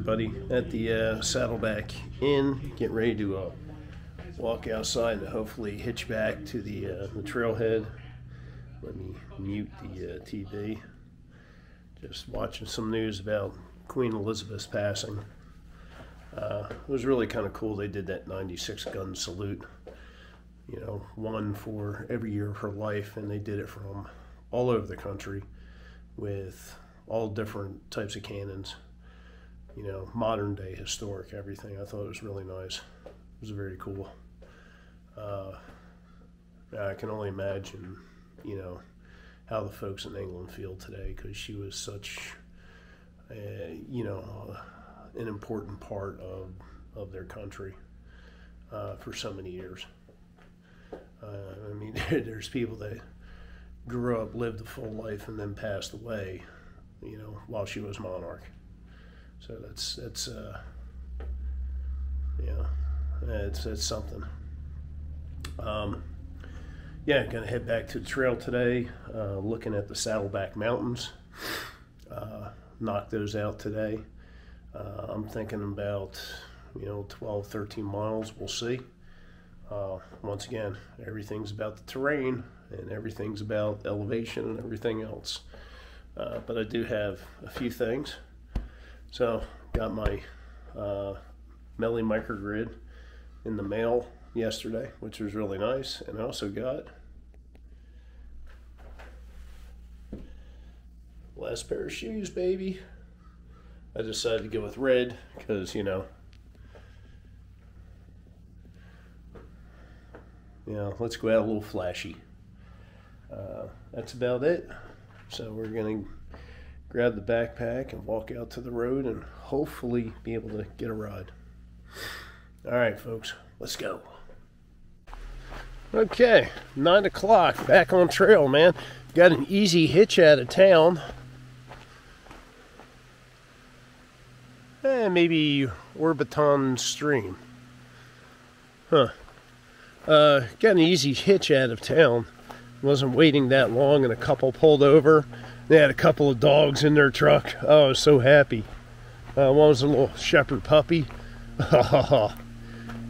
everybody at the Saddleback Inn, getting ready to walk outside and hopefully hitch back to the trailhead. Let me mute the TV. Just watching some news about Queen Elizabeth's passing. It was really kind of cool. They did that 96 gun salute, you know, one for every year of her life, and they did it from all over the country with all different types of cannons, you know, modern day, historic, everything. I thought it was really nice. It was very cool. I can only imagine, you know, how the folks in England feel today, because she was such, you know, an important part of their country for so many years. I mean, there's people that grew up, lived a full life, and then passed away, you know, while she was monarch. So that's yeah, it's something. Yeah, gonna head back to the trail today, looking at the Saddleback Mountains. Knock those out today. I'm thinking about, you know, 12, 13 miles. We'll see. Once again, everything's about the terrain and everything's about elevation and everything else. But I do have a few things. So, got my Melly microgrid in the mail yesterday, which was really nice. And I also got last pair of shoes, baby. I decided to go with red because, you know, let's go out a little flashy. That's about it. So we're going to grab the backpack and walk out to the road and hopefully be able to get a ride. All right, folks, let's go. Okay, 9 o'clock, back on trail, man. Got an easy hitch out of town. Maybe Orbiton Stream. Got an easy hitch out of town. Wasn't waiting that long, and a couple pulled over. They had a couple of dogs in their truck. Oh, I was so happy. One was a little shepherd puppy.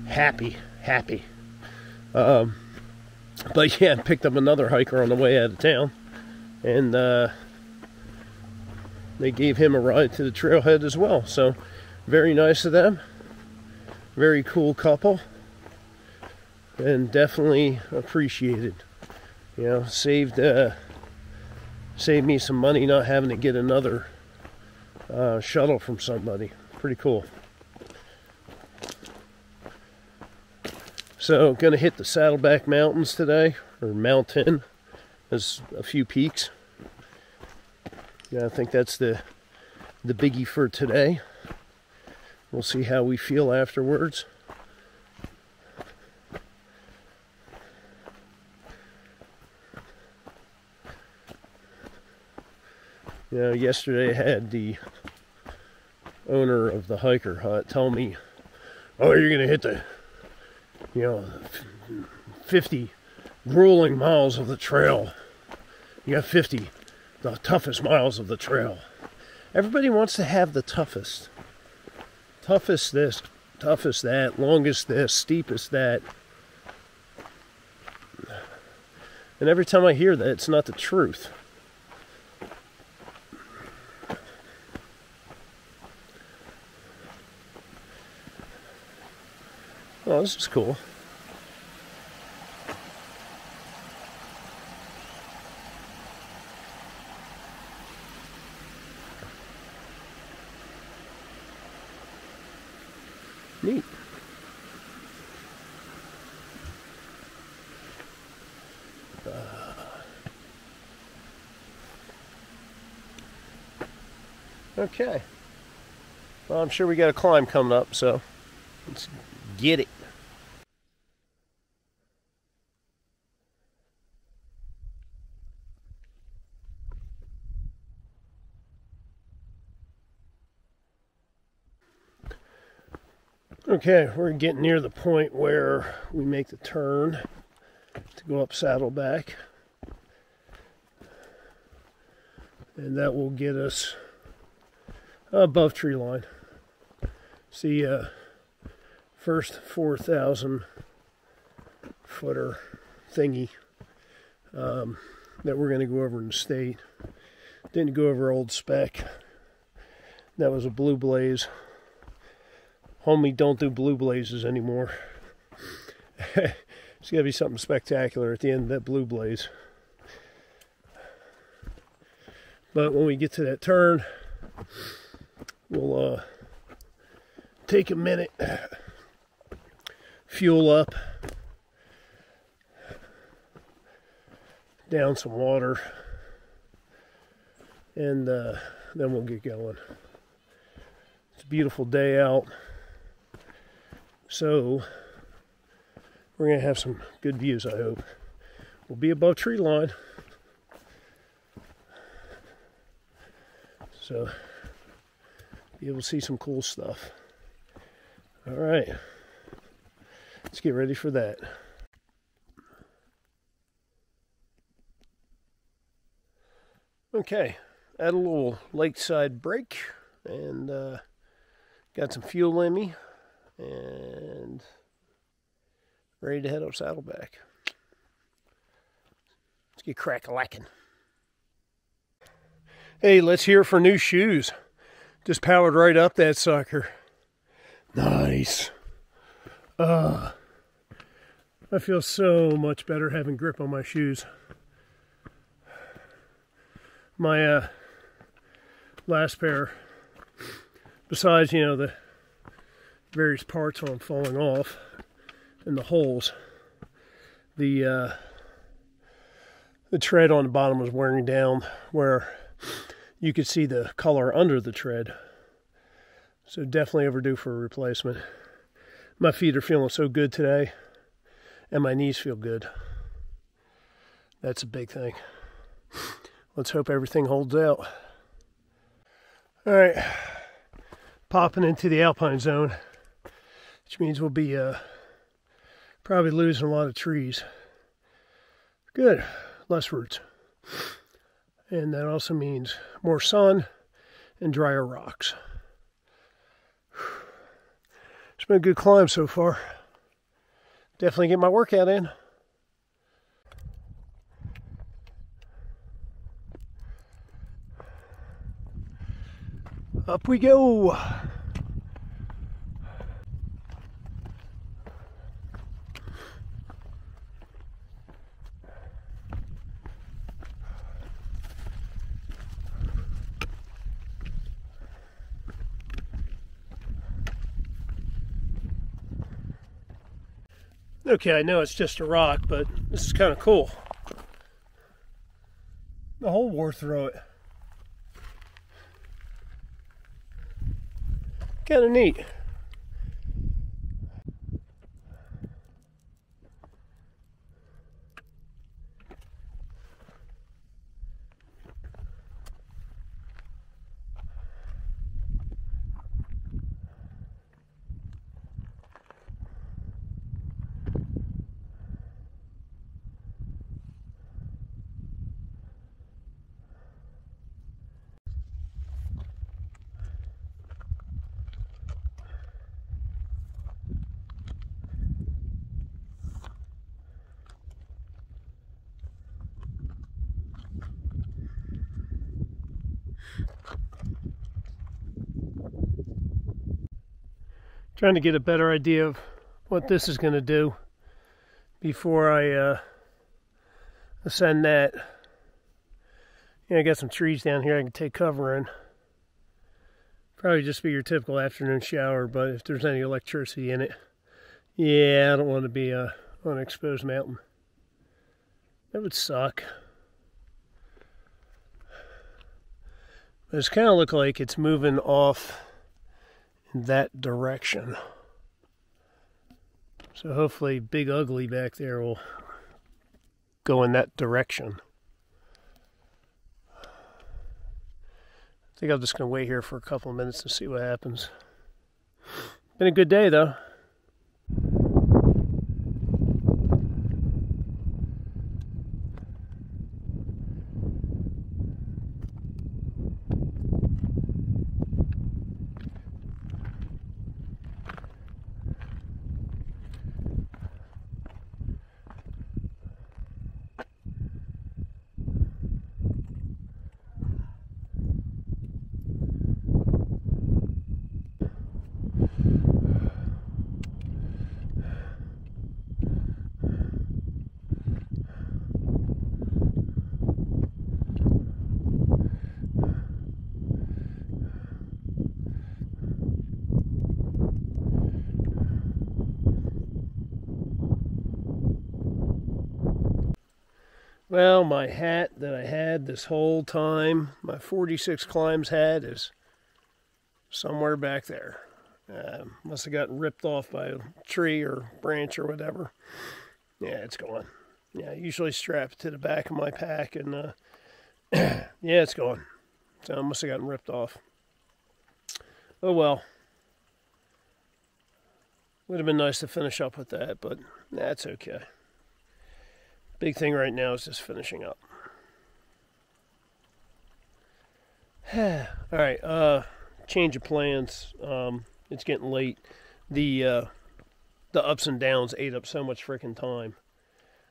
Happy. But yeah, picked up another hiker on the way out of town, and they gave him a ride to the trailhead as well. So very nice of them. Very cool couple, and definitely appreciated. You know, saved me some money not having to get another shuttle from somebody. Pretty cool. So, gonna hit the Saddleback Mountains today, or mountain. There's a few peaks. Yeah, I think that's the biggie for today. We'll see how we feel afterwards. You know, yesterday I had the owner of the hiker hut tell me, "Oh, you're gonna hit the, you know, 50 grueling miles of the trail. You got 50, the toughest miles of the trail." Everybody wants to have the toughest. Toughest this, toughest that, longest this, steepest that. And every time I hear that, it's not the truth. Oh, this is cool. Neat. Okay. Well, I'm sure we got a climb coming up, so let's get it. Okay, we're getting near the point where we make the turn to go up Saddleback. And that will get us above tree line. See, first 4,000 footer thingy that we're going to go over in the state. Didn't go over old spec. That was a blue blaze. Homie, don't do blue blazes anymore. It's got to be something spectacular at the end of that blue blaze. But when we get to that turn, we'll take a minute, fuel up, down some water, and then we'll get going. It's a beautiful day out, so we're going to have some good views, I hope. We'll be above tree line, so be able to see some cool stuff. All right, let's get ready for that. Okay, had a little lakeside break and got some fuel in me and ready to head up Saddleback. Let's get crack-a-lackin'. Hey, let's hear for new shoes. Just powered right up that sucker. Nice. I feel so much better having grip on my shoes. My last pair, besides, you know, the various parts on falling off and the holes, the tread on the bottom was wearing down where you could see the color under the tread. So definitely overdue for a replacement. My feet are feeling so good today, and my knees feel good. That's a big thing. Let's hope everything holds out. All right, popping into the alpine zone, which means we'll be probably losing a lot of trees. Good, less roots. And that also means more sun and drier rocks. It's been a good climb so far. Definitely get my workout in. Up we go. Okay, I know it's just a rock, but this is kind of cool. The hole wore through it. Kind of neat. Trying to get a better idea of what this is going to do before I ascend that. Yeah, I got some trees down here I can take cover in. Probably just be your typical afternoon shower, but if there's any electricity in it, yeah, I don't want to be on an exposed mountain. That would suck. But it's kind of look like it's moving off that direction. So hopefully Big Ugly back there will go in that direction. I think I'm just going to wait here for a couple of minutes to see what happens. Been a good day though. Well, my hat that I had this whole time, my 46 climbs hat, is somewhere back there. Must have gotten ripped off by a tree or branch or whatever. Yeah, it's gone. Yeah, I usually strap it to the back of my pack, and yeah, it's gone. So I must have gotten ripped off. Oh well. Would have been nice to finish up with that, but that's okay. Big thing right now is just finishing up. Alright, change of plans. It's getting late. The ups and downs ate up so much freaking time.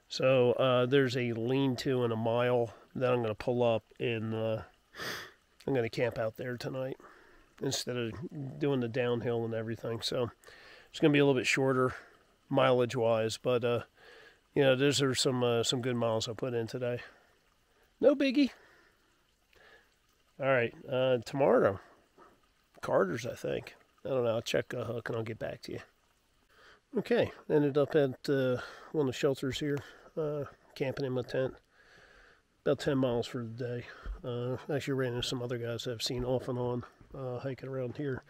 So there's a lean-to in a mile that I'm going to pull up, and I'm going to camp out there tonight instead of doing the downhill and everything. So it's going to be a little bit shorter mileage-wise, but you know, those are some good miles I put in today. No biggie. All right, tomorrow, Carter's, I think. I don't know. I'll check Hook and I'll get back to you. Okay, ended up at one of the shelters here, camping in my tent. About 10 miles for the day. Actually ran into some other guys that I've seen off and on hiking around here.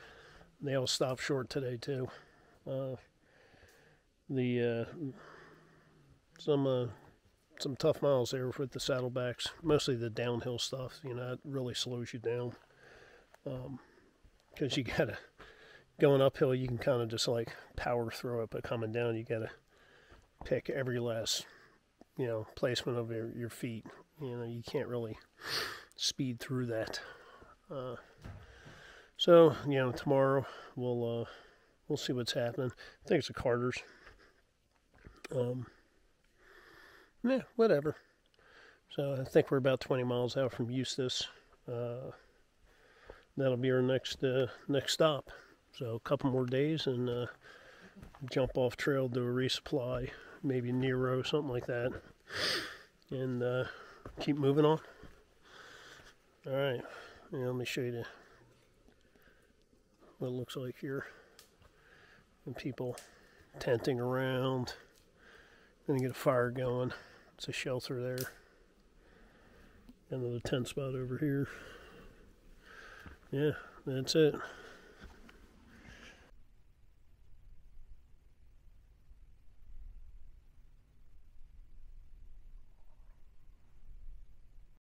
They all stopped short today too. Some tough miles there with the saddlebacks. Mostly the downhill stuff. You know, it really slows you down. Because you gotta, going uphill, you can kind of just like power through it, but coming down, you gotta pick every last, you know, placement of your feet. You know, you can't really speed through that. So, you know, tomorrow we'll see what's happening. I think it's the Carters. Yeah, whatever. So I think we're about 20 miles out from Eustis. That'll be our next stop. So a couple more days and jump off trail, do a resupply, maybe Nero, something like that, and keep moving on. All right, yeah, let me show you what it looks like here. And people tenting around. Gonna get a fire going. It's a shelter there. Another tent spot over here. Yeah, that's it.